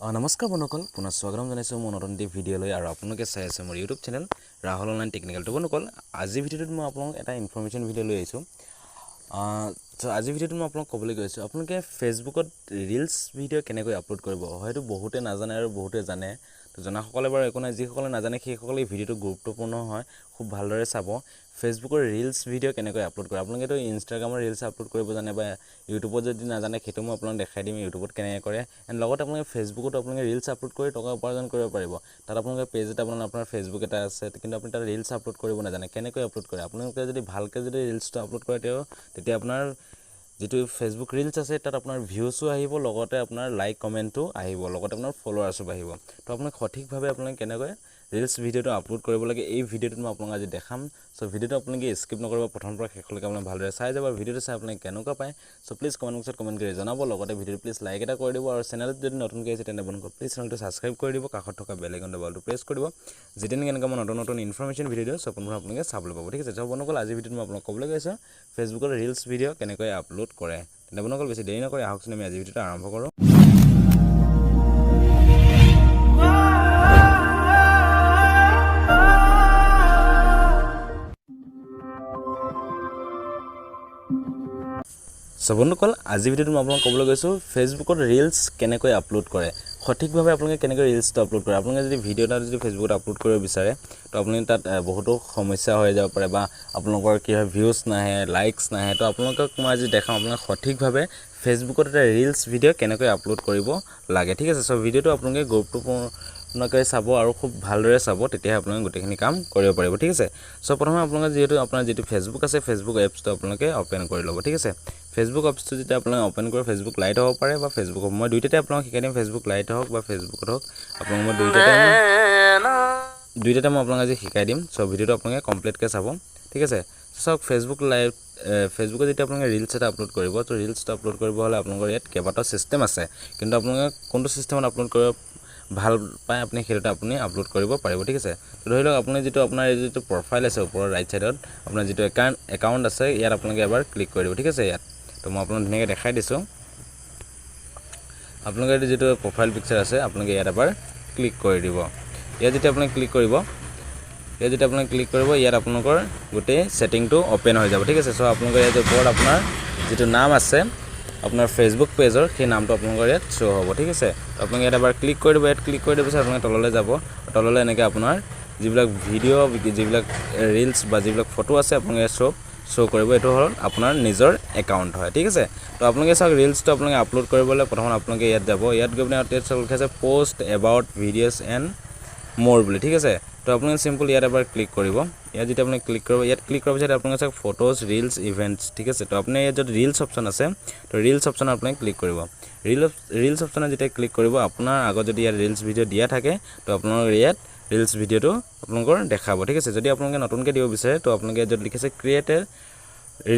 নমস্কাৰ বন্ধুসকল পুনৰ স্বাগতম জনাইছোঁ মোৰ নতুন এটি ভিডিঅ'লৈ আৰু আপোনালোকে চাই আছে মোৰ YouTube channel Rahul online technical. তো বন্ধুসকল আজিৰ ভিডিঅ'টোত মই আপোনালোকক এটা ইনফৰমেশ্যন ভিডিঅ' লৈ আহিছোঁ। আজিৰ ভিডিঅ'টোত মই আপোনালোকক ক'বলৈ গৈছোঁ আপোনালোকে ফেচবুকত ৰিলছ ভিডিঅ' কেনেকৈ আপলোড কৰিব। হয়তো বহুতে নাজানে আৰু বহুতে জানে, তো জনাসকলে বাৰু একো নাই, যিসকলে নাজানে সেইসকলে এই ভিডিঅ'টো গুৰুত্বপূৰ্ণ হয়, খুব ভালদৰে চাব। ফেচবুকৰ ৰিলছ ভিডিঅ' কেনেকৈ আপলোড কৰে। আপোনালোকেতো ইনষ্টাগ্ৰামৰ ৰিলছ আপলোড কৰিব জানে বা ইউটিউবত যদি নাজানে সেইটো মই আপোনালোকক দেখাই দিম ইউটিউবত কেনেকৈ কৰে। এণ্ড লগতে আপোনালোকে ফেচবুকতো আপোনালোকে ৰিলছ আপলোড কৰি টকা উপাৰ্জন কৰিব পাৰিব। তাত আপোনালোকে পেজ এটা বনালে, আপোনাৰ ফেচবুক এটা আছে, কিন্তু আপুনি তাত ৰিলছ আপলোড কৰিব নাজানে, কেনেকৈ আপলোড কৰে। আপোনালোকে যদি ভালকৈ যদি ৰিলছটো আপলোড কৰে তেতিয়া আপোনাৰ যিটো ফেচবুক ৰিলছ আছে তাত আপোনাৰ ভিউছো আহিব, লগতে আপোনাৰ লাইক কমেণ্টো আহিব, লগতে আপোনাৰ ফলোৱাৰ্ছো বাঢ়িব। তো আপোনাক সঠিকভাৱে আপোনালোকে কেনেকৈ ৰিলছ ভিডিঅ'টো আপলোড কৰিব লাগে এই ভিডিঅ'টোত মই আপোনালোকক আজি দেখাম। চ' ভিডিঅ'টো আপোনালোকে স্কিপ নকৰিব, প্ৰথমৰ পৰা শেষলৈকে আপোনালোকে ভালদৰে চাই যাব। ভিডিঅ'টো চাই আপোনালোকে কেনেকুৱা পায় চ' প্লিজ কমেণ্ট বক্সত কমেণ্ট কৰি জনাব। লগতে ভিডিঅ'টো প্লিজ লাইক এটা কৰি দিব, আৰু চেনেলত যদি নতুনকৈ আহিছে তেন্তে বন্ধুসকল প্লিজ চেনেলটো ছাবস্ক্ৰাইব কৰি দিব, কাষত থকা বেল আইকনটো বালটো প্ৰেছ কৰি দিব, যেতিয়া এনেকৈ মই নতুন ইনফৰমেশ্যন ভিডিঅ' দিওঁ চ' আপোনালোকে চাবলৈ পাব। ঠিক আছে, চ' বন্ধুসকল আজিৰ ভিডিঅ'ত মই আপোনালোকক ক'বলৈ গৈছোঁ ফেচবুকৰ ৰিলছ ভিডিঅ' কেনেকৈ আপলোড কৰে। তেন্তে বন্ধুসকল বেছি দেৰি নকৰি আহকচোন আমি আজিৰ ভিডিঅ'টো আৰম্ভ কৰোঁ। বন্ধুসকল আজিৰ ভিডিঅ'টো মই আপোনালোকক ক'বলৈ গৈছোঁ ফেচবুকত ৰিলছ কেনেকৈ আপলোড কৰে, সঠিকভাৱে আপোনালোকে কেনেকৈ ৰিলছটো আপলোড কৰে। আপোনালোকে যদি ভিডিঅ' এটা যদি ফেচবুকত আপলোড কৰিব বিচাৰে তো আপুনি তাত বহুতো সমস্যা হৈ যাব পাৰে, বা আপোনালোকৰ কি হয় ভিউজ নাহে, লাইকছ নাহে। তো আপোনালোকক মই আজি দেখাম আপোনালোকে সঠিকভাৱে ফেচবুকত এটা ৰিলছ ভিডিঅ' কেনেকৈ আপলোড কৰিব লাগে। ঠিক আছে, চ' ভিডিঅ'টো আপোনালোকে গুৰুত্বপূৰ্ণকৈ চাব আৰু খুব ভালদৰে চাব, তেতিয়াহে আপোনালোকে গোটেইখিনি কাম কৰিব পাৰিব। ঠিক আছে, চ' প্ৰথমে আপোনালোকে আপোনাৰ যিটো ফেচবুক আছে ফেচবুক এপছটো আপোনালোকে অ'পেন কৰি ল'ব। ঠিক আছে, ফেচবুক এপছটো যেতিয়া আপোনালোকে অ'পেন কৰে ফেচবুক লাইট হ'ব পাৰে বা ফেচবুক হ'ব, মই দুইটাতে আপোনালোকক শিকাই দিম, ফেচবুক লাইট হওক বা ফেচবুকত হওক আপোনালোকক মই দুইটাতে মই আপোনালোকক আজি শিকাই দিম। চ' ভিডিঅ'টো আপোনালোকে কমপ্লিটকৈ চাব। ঠিক আছে, চাওক ফেচবুকত যেতিয়া আপোনালোকে ৰিলছ এটা আপলোড কৰিব, তো ৰিলছটো আপলোড কৰিব হ'লে আপোনালোকৰ ইয়াত কেইবাটাও ছিষ্টেম আছে, কিন্তু আপোনালোকে কোনটো ছিষ্টেমত আপলোড কৰিব ভাল পায় আপুনি সেইটোতে আপুনি আপলোড কৰিব পাৰিব। ঠিক আছে, তো ধৰি লওক আপুনি আপোনাৰ যিটো প্ৰফাইল আছে ওপৰৰ ৰাইট ছাইডত আপোনাৰ যিটো একাউণ্ট আছে ইয়াত আপোনালোকে এবাৰ ক্লিক কৰি দিব। ঠিক আছে, ইয়াত তো মই আপোনাক ধুনীয়াকৈ দেখাই দিছোঁ। আপোনালোকৰ যিটো প্ৰফাইল পিকচাৰ আছে আপোনালোকে ইয়াত এবাৰ ক্লিক কৰি দিব। ইয়াত যেতিয়া আপুনি ক্লিক কৰিব ইয়াত আপোনালোকৰ গোটেই ছেটিংটো অ'পেন হৈ যাব। ঠিক আছে, চ' আপোনালোকৰ ইয়াত ওপৰত আপোনাৰ যিটো নাম আছে আপোনাৰ ফেচবুক পেজৰ সেই নামটো আপোনালোকৰ ইয়াত শ্ব' হ'ব। ঠিক আছে, তো আপোনালোকে ইয়াত এবাৰ ক্লিক কৰি দিব। ইয়াত ক্লিক কৰি দিয়া পিছত আপোনালোকে তললৈ যাব, তললৈ এনেকৈ আপোনাৰ যিবিলাক ভিডিঅ' যিবিলাক ৰিলছ বা যিবিলাক ফটো আছে আপোনালোকে ইয়াত শ্ব' কৰিব। এইটো হ'ল আপোনাৰ নিজৰ একাউণ্ট হয়। ঠিক আছে, তো আপোনালোকে চাওক ৰিলছটো আপোনালোকে আপলোড কৰিবলৈ প্ৰথমত আপোনালোকে ইয়াত যাব, ইয়াত গৈ পিনে ইয়াত লিখা আছে পষ্ট এবাউট ভিডিঅ'ছ এণ্ড মোৰ বুলি। ঠিক আছে, তো আপোনালোকে চিম্পল ইয়াত এবাৰ ক্লিক কৰিব। ইয়াত যেতিয়া আপুনি ক্লিক কৰিব, ইয়াত ক্লিক কৰাৰ পিছত আপোনালোকে চাওক ফটোজ ৰিলছ ইভেণ্টছ। ঠিক আছে, তো আপুনি ইয়াত যদি ৰিলছ অপশ্যন আছে তো ৰিলছ অপশ্যনত আপুনি ক্লিক কৰিব। ৰিলছ অপশ্যনত যেতিয়া ক্লিক কৰিব আপোনাৰ আগত যদি ইয়াত ৰিলছ ভিডিঅ' দিয়া থাকে তো আপোনালোকৰ ইয়াত ৰিলছ ভিডিঅ'টো আপোনালোকৰ দেখাব। ঠিক আছে, যদি আপোনালোকে নতুনকৈ দিব বিচাৰে তো আপোনালোকে ইয়াত য'ত লিখিছে ক্ৰিয়েট এ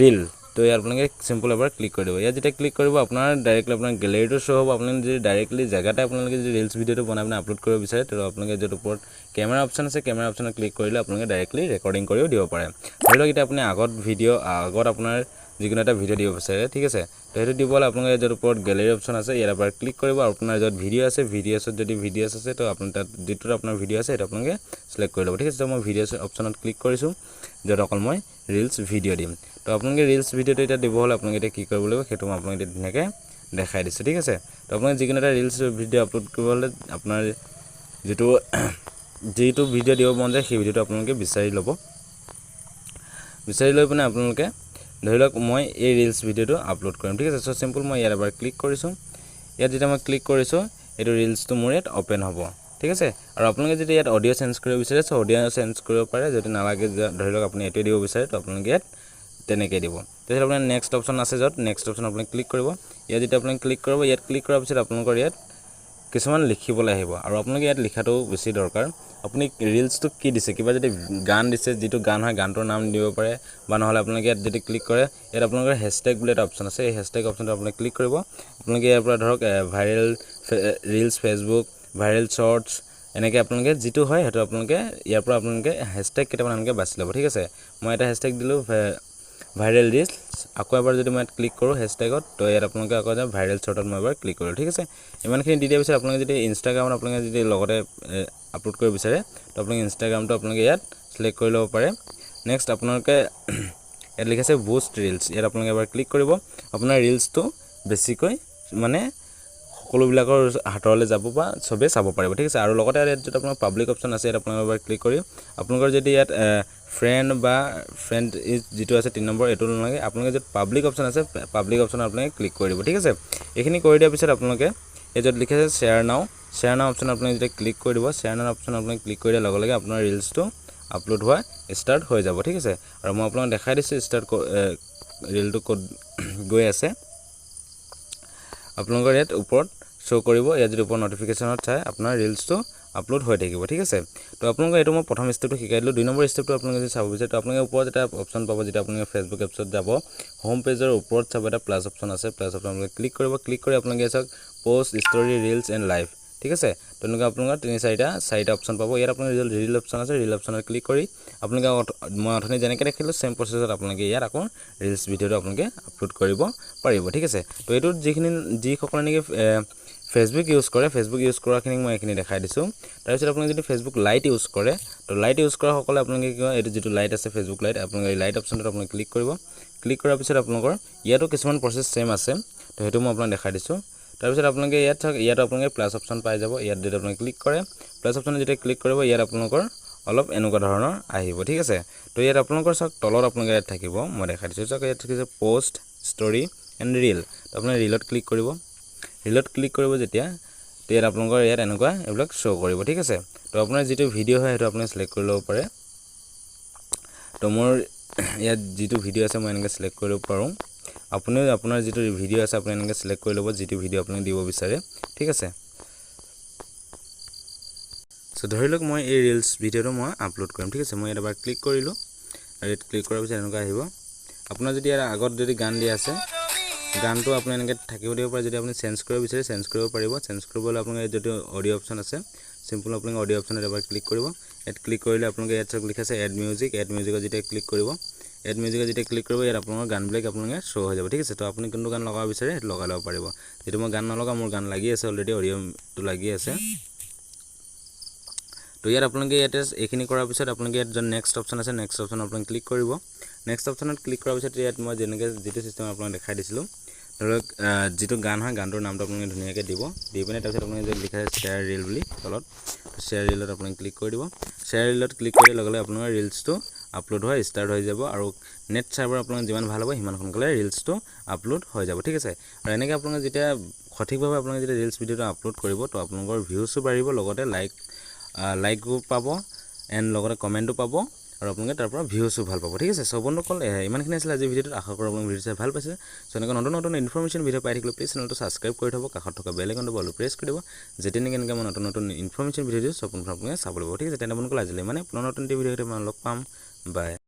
ৰিল, তো ইয়াত আপোনালোকে চিম্পল এবাৰ ক্লিক কৰি দিব। ইয়াত যেতিয়া ক্লিক কৰিব আপোনাৰ ডাইৰেক্টলি আপোনাৰ গেলেৰীটো শ্ব' হ'ব। আপোনালোকে যদি ডাইৰেক্টলি জেগাতে আপোনালোকে যদি ৰিলছ ভিডিঅ'টো বনাই পিনে আপলোড কৰিব বিচাৰে তো আপোনালোকে য'ত ওপৰত কেমেৰা অপশ্যন আছে কেমেৰা অপশ্যনত ক্লিক কৰিলে আপোনালোকে ডাইৰেক্টলি ৰেকৰ্ডিং কৰিও দিব পাৰে। ধৰি লওক এতিয়া আপুনি আগত আপোনাৰ যিকোনো এটা ভিডিঅ' দিব বিচাৰে। ঠিক আছে, তো সেইটো দিবলৈ আপোনালোকে য'ত ওপৰত গেলেৰী অপশ্যন আছে ইয়াৰ এবাৰ ক্লিক কৰিব, আৰু আপোনাৰ য'ত ভিডিঅ'ছত যদি ভিডিঅ'ছ আছে তো আপুনি তাত যিটোত আপোনাৰ ভিডিঅ' আছে সেইটো আপোনালোকে চিলেক্ট কৰি ল'ব। ঠিক আছে, তো মই ভিডিঅ'ছ অপশ্যনত ক্লিক কৰিছোঁ য'ত অকল মই ৰিলছ ভিডিঅ' দিম। তো আপোনালোকে ৰিলছ ভিডিঅ'টো এতিয়া দিব হ'লে আপোনালোকে এতিয়া কি কৰিব লাগিব সেইটো মই আপোনালোকে এতিয়া ধুনীয়াকৈ দেখাই দিছোঁ। ঠিক আছে, তো আপোনালোকে যিকোনো এটা ৰিলছ ভিডিঅ' আপলোড কৰিব হ'লে আপোনাৰ যিটো ভিডিঅ' দিব মন যায় সেই ভিডিঅ'টো আপোনালোকে বিচাৰি লৈ পিনে আপোনালোকে ধৰি লওক মই এই ৰিলছ ভিডিঅ'টো আপলোড কৰিম। ঠিক আছে, চ' চিম্পল মই ইয়াত এবাৰ ক্লিক কৰিছোঁ। ইয়াত যেতিয়া মই ক্লিক কৰিছোঁ এইটো ৰিলছটো মোৰ ইয়াত অ'পেন হ'ব। ঠিক আছে, আৰু আপোনালোকে যদি ইয়াত অডিঅ' চেঞ্জ কৰিব বিচাৰে চ' অডিঅ' চেঞ্জ কৰিব পাৰে, যদি নালাগে ধৰি লওক আপুনি এইটোৱে দিব বিচাৰে তো আপোনালোকে ইয়াত তেনেকৈ দিব। তাৰপিছত আপোনাৰ নেক্সট অপশ্যন আছে য'ত নেক্সট অপশ্যন আপুনি ক্লিক কৰিব। ইয়াত যেতিয়া আপুনি ক্লিক কৰিব ইয়াত ক্লিক কৰাৰ পিছত আপোনালোকৰ ইয়াত কিছুমান লিখিবলৈ আহিব, আৰু আপোনালোকে ইয়াত লিখাটো বেছি দৰকাৰ। আপুনি ৰিলছটো কি দিছে, কিবা যদি গান দিছে যিটো গান হয় গানটোৰ নাম দিব পাৰে, বা নহ'লে আপোনালোকে ইয়াত যদি ক্লিক কৰে ইয়াত আপোনালোকৰ হেছটেগ বুলি এটা অপশ্যন আছে, এই হেছটেগ অপশ্যনটো আপুনি ক্লিক কৰিব। আপোনালোকে ইয়াৰ পৰা ধৰক viral reels Facebook, viral shorts এনেকৈ আপোনালোকে যিটো হয় সেইটো আপোনালোকে ইয়াৰ পৰা আপোনালোকে হেছটেগ কেইটামান এনেকৈ বাছি ল'ব। ঠিক আছে, মই এটা হেছটেগ দিলোঁ ভাইৰেল ৰিলছ আকৌ এবাৰ যদি মই ক্লিক কৰোঁ হেছটেগত তো ইয়াত আপোনালোকে আকৌ যে ভাইৰেল শ্বৰ্টত মই এবাৰ ক্লিক কৰোঁ ঠিক আছে ইমানখিনি দি দিয়াৰ পিছত আপোনালোকে যদি ইনষ্টাগ্ৰামত আপোনালোকে যদি লগতে আপলোড কৰিব বিচাৰে তো আপোনালোকে ইনষ্টাগ্ৰামটো আপোনালোকে ইয়াত সিলেক্ট কৰি ল'ব পাৰে নেক্সট আপোনালোকে ইয়াত লিখা আছে বুষ্ট ৰিলছ ইয়াত আপোনালোকে এবাৰ ক্লিক কৰিব আপোনাৰ ৰিলছটো বেছিকৈ মানে সকলোবিলাকৰ হাতৰলৈ যাব বা সবে চাব পাৰিব ঠিক আছে আৰু লগতে ইয়াত যদি আপোনাৰ পাব্লিক অপশ্যন আছে ইয়াত আপোনালোকে এবাৰ ক্লিক কৰি আপোনালোকৰ যদি ইয়াত ফ্ৰেণ্ড যিটো আছে 3 নম্বৰ এইটো নালাগে আপোনালোকে যদি পাব্লিক অপশ্যন আছে পাব্লিক অপশ্যন আপোনালোকে ক্লিক কৰি দিব ঠিক আছে এইখিনি কৰি দিয়াৰ পিছত আপোনালোকে এই য'ত লিখা আছে শ্বেয়াৰ নাও অপশ্যন আপোনালোকে যেতিয়া ক্লিক কৰি দিব শ্বেয়াৰ নাও অপশ্যন আপোনালোকে ক্লিক কৰি দিয়াৰ লগে লগে আপোনাৰ ৰিলছটো আপলোড হোৱা ষ্টাৰ্ট হৈ যাব ঠিক আছে আৰু মই আপোনালোকক দেখাই দিছোঁ ষ্টাৰ্ট ৰিলটো ক'ত গৈ আছে আপোনালোকৰ ইয়াত ওপৰত শ্ব' কৰিব ইয়াত যদি ওপৰত নটিফিকেশ্যনত চাই আপোনাৰ ৰিলছটো আপলোড হৈ থাকিব ঠিক আছে তো আপোনালোকে এইটো মই প্ৰথম ষ্টেপটো শিকাই দিলোঁ 2 নম্বৰ ষ্টেপটো আপোনালোকে যদি চাব বিচাৰে তো আপোনালোকে ওপৰত এটা অপশ্যন পাব যেতিয়া আপোনালোকে ফেচবুক এপছত যাব হোম পেজৰ ওপৰত চাব এটা প্লাছ অপশ্যন আছে প্লাছ অপশ্যন আপোনালোকে ক্লিক কৰিব ক্লিক কৰি আপোনালোকে চাওক post story reels and live ঠিক আছে তেনেকুৱা আপোনালোকৰ 3-4টা অপশ্যন পাব ইয়াত আপোনাৰ ৰিল অপশ্যন আছে ৰিল অপশ্যনত ক্লিক কৰি আপোনালোকে মই অথনি যেনেকৈ দেখিলোঁ চেম প্ৰচেছত আপোনালোকে ইয়াত আকৌ ৰিলছ ভিডিঅ'টো আপোনালোকে আপলোড কৰিব পাৰিব ঠিক আছে তো এইটোত যিসকলে নেকি ফেচবুক ইউজ কৰাখিনিক মই এইখিনি দেখাই দিছোঁ তাৰপিছত আপোনালোকে যদি ফেচবুক লাইট ইউজ কৰে তো লাইট ইউজ কৰা সকলে আপোনালোকে কি এইটো যিটো লাইট আছে ফেচবুক লাইট আপোনালোকে এই লাইট অপশ্যনটোত আপোনালোকে ক্লিক কৰিব ক্লিক কৰাৰ পিছত আপোনালোকৰ ইয়াতো কিছুমান প্ৰচেছ চেম আছে তো সেইটো মই আপোনাক দেখাই দিছোঁ তাৰপিছত আপোনালোকে ইয়াত আপোনালোকে প্লাছ অপশ্যন পাই যাব ইয়াত যদি আপোনালোকে ক্লিক কৰে প্লাছ অপশ্যনত যেতিয়া ক্লিক কৰিব ইয়াত আপোনালোকৰ অলপ এনেকুৱা ধৰণৰ আহিব ঠিক আছে তো ইয়াত আপোনালোকৰ চাওক তলত আপোনালোকে ইয়াত থাকিব মই দেখাই দিছোঁ চাওক ইয়াত থাকিছে পোষ্ট ষ্টৰি এণ্ড ৰিল তো আপোনালোকে ৰিলত ক্লিক কৰিব যেতিয়া তো ইয়াত আপোনালোকৰ ইয়াত এনেকুৱা এইবিলাক শ্ব' কৰিব ঠিক আছে তো আপোনাৰ যিটো ভিডিঅ' হয় সেইটো আপুনি সিলেক্ট কৰি ল'ব পাৰে তো মোৰ ইয়াত যিটো ভিডিঅ' আছে মই এনেকৈ সিলেক্ট কৰিব পাৰোঁ আপুনিও আপোনাৰ যিটো ভিডিঅ' আছে আপুনি এনেকৈ সিলেক্ট কৰি ল'ব যিটো ভিডিঅ' আপুনি দিব বিচাৰে ঠিক আছে সো ধৰি লওক মই এই ৰিলছ ভিডিঅ'টো মই আপলোড কৰিম ঠিক আছে মই ইয়াত এবাৰ ক্লিক কৰিলোঁ আৰু ইয়াত ক্লিক কৰাৰ পিছত এনেকুৱা আহিব আপোনাৰ যদি ইয়াৰ আগত যদি গান দিয়া আছে গানটো আপুনি এনেকৈ থাকিব দিব পাৰে যদি আপুনি চেঞ্জ কৰিব বিচাৰে চেঞ্জ কৰিব পাৰিব চেঞ্জ কৰিবলৈ আপোনালোকে যিটো অডিঅ' অপশ্যন আছে চিম্পল আপোনালোকে অডিঅ' অপশ্যনত এবাৰ ক্লিক কৰিব ইয়াত ক্লিক কৰিলে আপোনালোকে ইয়াত চাওক লিখা আছে এড মিউজিকত যেতিয়া ক্লিক কৰিব ইয়াত আপোনালোকৰ গানবিলাক আপোনালোকে শ্ব' হৈ যাব ঠিক আছে তো আপুনি কোনটো গান লগাব বিচাৰে সেইটো লগাই ল'ব পাৰিব যিটো মই গান নলগাওঁ মোৰ গান লাগি আছে অলৰেডি অডিঅ'টো লাগি আছে তো ইয়াত আপোনালোকে ইয়াতে এইখিনি কৰাৰ পিছত আপোনালোকে ইয়াত যোন নেক্সট অপশ্যন আছে নেক্সট অপশ্যন আপোনালোকে ক্লিক কৰিব নেক্সট অপশ্যনত ক্লিক কৰাৰ পিছত ইয়াত মই যেনেকৈ যিটো চিষ্টেম আপোনাক দেখাই দিছিলোঁ ধৰক যিটো গান হয় গানটোৰ নামটো আপোনালোকে ধুনীয়াকৈ দি পিনে তাৰপিছত আপোনালোকে যদি লিখা আছে শ্বেয়াৰ ৰিল বুলি তলত শ্বেয়াৰ ৰিলত আপোনালোকে ক্লিক কৰি দিব শ্বেয়াৰ ৰিলত ক্লিক কৰি লগে লগে আপোনাৰ ৰিলছটো আপলোড হৈ ষ্টাৰ্ট হৈ যাব আৰু নেট চাৰ্ভাৰ আপোনালোকৰ যিমান ভাল হ'ব সিমান সোনকালে ৰিলছটো আপলোড হৈ যাব ঠিক আছে আৰু এনেকৈ আপোনালোকে যেতিয়া সঠিকভাৱে আপোনালোকে যেতিয়া ৰিলছ ভিডিঅ'টো আপলোড কৰিব তো আপোনালোকৰ ভিউজো বাঢ়িব লগতে লাইকো পাব এণ্ড লগতে কমেণ্টো পাব আৰু আপোনালোকে তাৰ পৰা ভিউজো ভাল পাব ঠিক আছে সো বন্ধুসকল ইমানখিনি আছিলে আজি ভিডিঅ'টোত আশা কৰোঁ আপোনালোকে ভিডিঅ' চাই ভাল পাইছে সো এনেকৈ নতুন ইনফৰমেশ্যন ভিডিঅ' পাই থাকিলে প্লিজ চেনেলটো ছাবস্ক্ৰাইব কৰি থ'ব কাষত থকা বেল আইকনটো বল প্ৰেছ কৰি দিব যেতিয়া নেকি এনেকৈ মই নতুন ইনফৰমেশ্যন ভিডিঅ' দিওঁ সব আপোনালোকে চাব লাগিব ঠিক আছে তেনে বন্ধুসকল আজিলৈ মানে পুনৰ নতুন ভিডিঅ'তে মই লগ পাম বাই